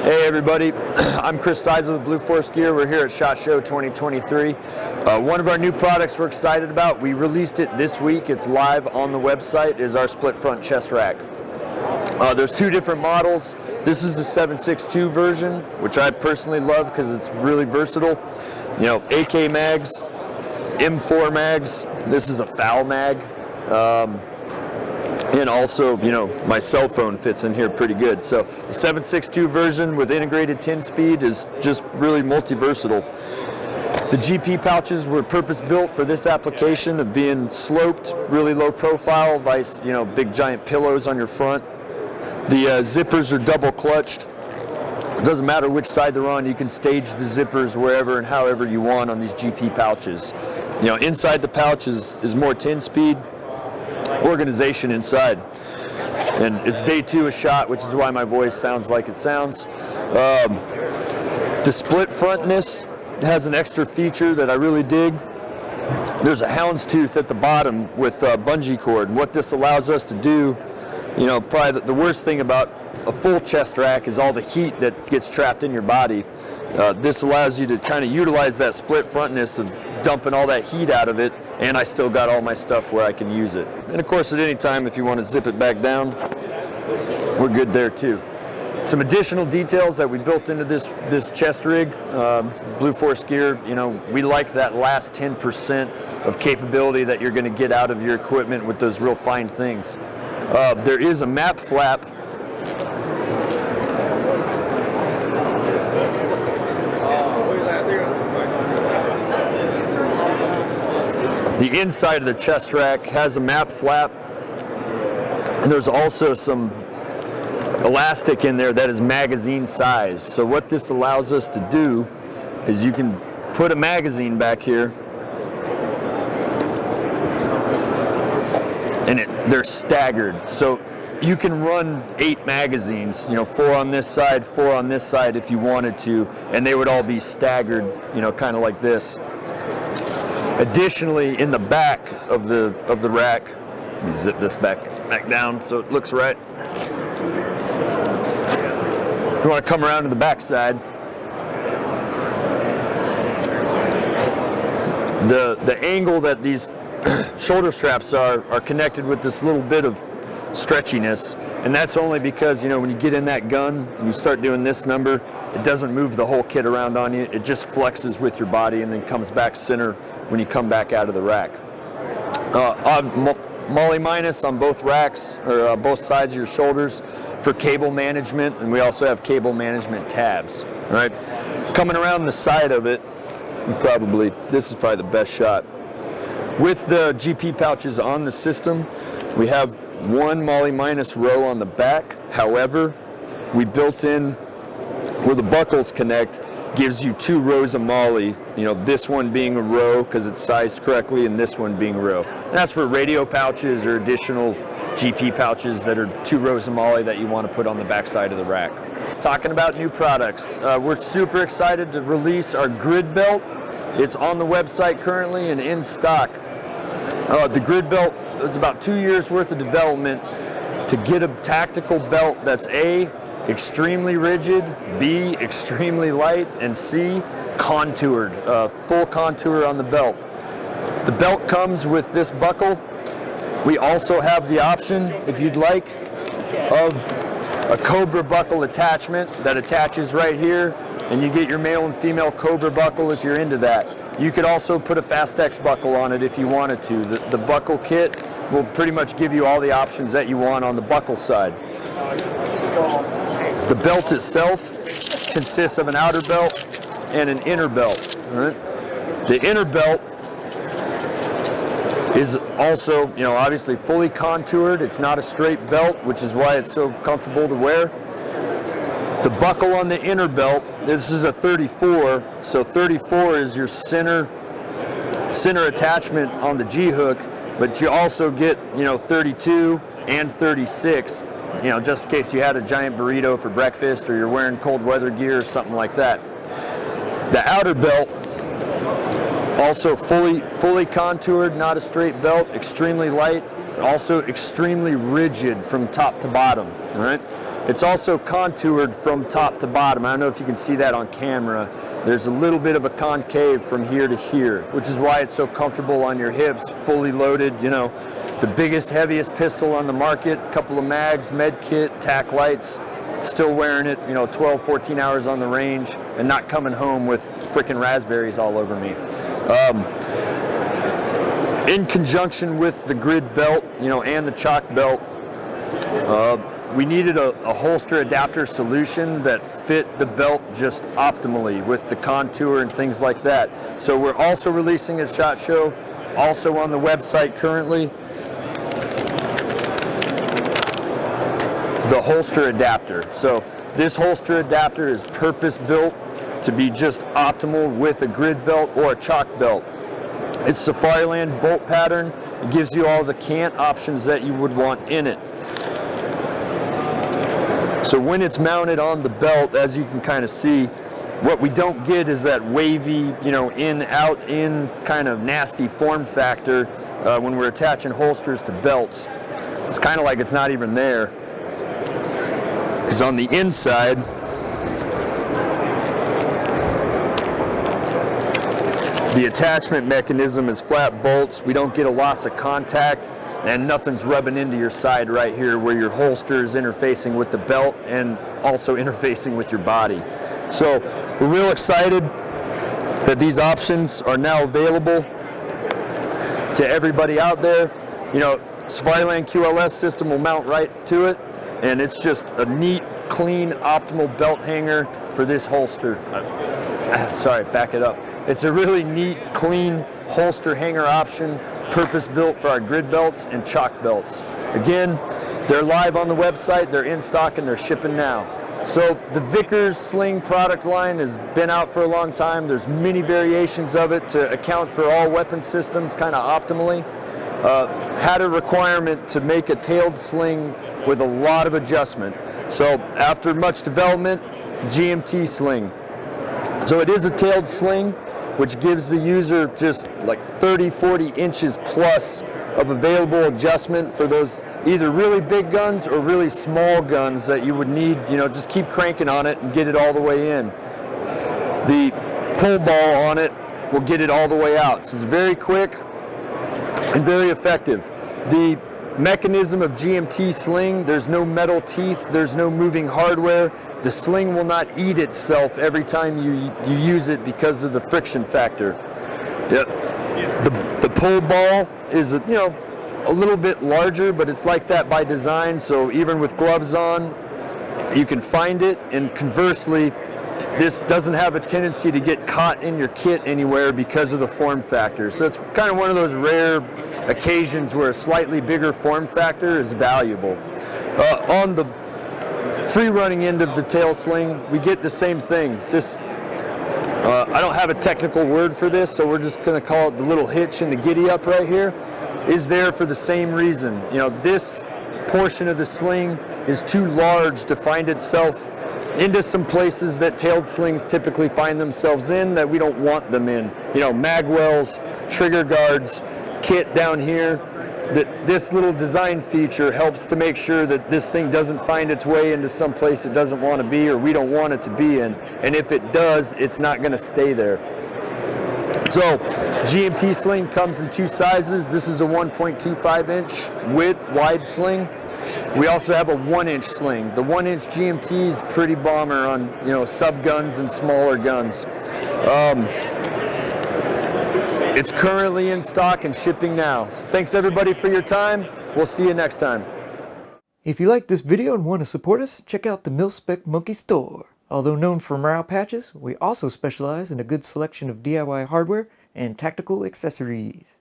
Hey everybody, I'm Chris Seisel with Blue Force Gear. We're here at ShotShow 2023. One of our new products we're excited about, we released it this week, it's live on the website, is our split front chest rack. There's two different models. This is the 7.62 version, which I personally love because it's really versatile. You know, AK mags, M4 mags, this is a FOUL mag. And also, you know, my cell phone fits in here pretty good. So the 7.62 version with integrated 10-speed is just really multi-versatile. The GP pouches were purpose-built for this application of being sloped, really low profile, vice, you know, big giant pillows on your front. The zippers are double clutched. It doesn't matter which side they're on, you can stage the zippers wherever and however you want on these GP pouches. You know, inside the pouch is more 10-speed organization inside, and it's day 2 of SHOT, which is why my voice sounds like it sounds. The split frontness has an extra feature that I really dig. There's a houndstooth at the bottom with bungee cord, and what this allows us to do, you know, probably the worst thing about a full chest rack is all the heat that gets trapped in your body. This allows you to kind of utilize that split frontness of dumping all that heat out of it, and I still got all my stuff where I can use it. And of course, at any time, if you want to zip it back down, we're good there too. Some additional details that we built into this chest rig, Blue Force Gear, you know, we like that last 10% of capability that you're going to get out of your equipment with those real fine things. There is a map flap. The inside of the chest rack has a map flap, and there's also some elastic in there that is magazine size. So what this allows us to do is you can put a magazine back here, and they're staggered. So you can run 8 magazines, you know, 4 on this side, 4 on this side if you wanted to, and they would all be staggered, you know, kind of like this. Additionally, in the back of the rack, let me zip this back down so it looks right. If you want to come around to the back side, the angle that these shoulder straps are connected with this little bit of stretchiness, and that's only because, you know, when you get in that gun and you start doing this number, it doesn't move the whole kit around on you. It just flexes with your body and then comes back center when you come back out of the rack. Molly minus on both racks, or both sides of your shoulders for cable management, and we also have cable management tabs. All right, coming around the side of it, this is probably the best shot. With the GP pouches on the system, we have one Molly minus row on the back. However, we built in where the buckles connect, gives you 2 rows of Molly, you know, this one being a row because it's sized correctly, and this one being a row. And that's for radio pouches or additional GP pouches that are 2 rows of Molly that you want to put on the back side of the rack. Talking about new products, we're super excited to release our grid belt. It's on the website currently and in stock. The grid belt is about 2 years worth of development to get a tactical belt that's A, extremely rigid, B, extremely light, and C, contoured, full contour on the belt. The belt comes with this buckle. We also have the option, if you'd like, of a Cobra buckle attachment that attaches right here, and you get your male and female Cobra buckle if you're into that. You could also put a Fastex buckle on it if you wanted to. The buckle kit will pretty much give you all the options that you want on the buckle side. The belt itself consists of an outer belt and an inner belt. All right? The inner belt is also, you know, obviously fully contoured. It's not a straight belt, which is why it's so comfortable to wear. The buckle on the inner belt, this is a 34, so 34 is your center attachment on the G-hook, but you also get, you know, 32 and 36, you know, just in case you had a giant burrito for breakfast or you're wearing cold weather gear or something like that. The outer belt, also fully contoured, not a straight belt, extremely light, also extremely rigid from top to bottom, all right? It's also contoured from top to bottom. I don't know if you can see that on camera. There's a little bit of a concave from here to here, which is why it's so comfortable on your hips, fully loaded, you know, the biggest, heaviest pistol on the market, couple of mags, med kit, tack lights, still wearing it, you know, 12, 14 hours on the range and not coming home with freaking raspberries all over me. In conjunction with the grid belt, you know, and the chalk belt, we needed a holster adapter solution that fit the belt just optimally with the contour and things like that. So we're also releasing at ShotShow, also on the website currently, the holster adapter. So this holster adapter is purpose built to be just optimal with a grid belt or a chalk belt. It's Safariland bolt pattern. It gives you all the cant options that you would want in it. So when it's mounted on the belt, as you can kind of see, what we don't get is that wavy, you know, in, out, in kind of nasty form factor when we're attaching holsters to belts. It's kind of like it's not even there. Because on the inside, the attachment mechanism is flat bolts. We don't get a loss of contact, and nothing's rubbing into your side right here where your holster is interfacing with the belt and also interfacing with your body. So we're real excited that these options are now available to everybody out there. You know, Safariland QLS system will mount right to it, and it's just a neat, clean, optimal belt hanger for this holster. Sorry, back it up. It's a really neat, clean holster hanger option, purpose-built for our grid belts and chalk belts. Again, they're live on the website, they're in stock, and they're shipping now. So the Vickers Sling product line has been out for a long time. There's many variations of it to account for all weapon systems kind of optimally. Had a requirement to make a tailed sling with a lot of adjustment. So after much development, GMT Sling. So it is a tailed sling, which gives the user just like 30, 40 inches plus of available adjustment for those either really big guns or really small guns that you would need, you know, just keep cranking on it and get it all the way in. The pull ball on it will get it all the way out. So it's very quick and very effective. The mechanism of GMT Sling, there's no metal teeth, there's no moving hardware. The sling will not eat itself every time you use it because of the friction factor. Yeah. The pull ball is, you know, a little bit larger, but it's like that by design, so even with gloves on, you can find it, and conversely, this doesn't have a tendency to get caught in your kit anywhere because of the form factor. So it's kind of one of those rare occasions where a slightly bigger form factor is valuable. On the free running end of the tail sling, we get the same thing. This, I don't have a technical word for this, so we're just going to call it the little hitch in the giddy up right here, is there for the same reason. You know, this portion of the sling is too large to find itself into some places that tailed slings typically find themselves in that we don't want them in. You know, mag wells, trigger guards, kit down here. This little design feature helps to make sure that this thing doesn't find its way into some place it doesn't want to be or we don't want it to be in. And if it does, it's not going to stay there. So GMT Sling comes in two sizes. This is a 1.25 inch width wide sling. We also have a 1-inch sling. The 1-inch GMT is pretty bomber on, you know, sub guns and smaller guns. It's currently in stock and shipping now. So thanks everybody for your time. We'll see you next time. If you like this video and want to support us, check out the MIL-SPEC Monkey Store. Although known for morale patches, we also specialize in a good selection of DIY hardware and tactical accessories.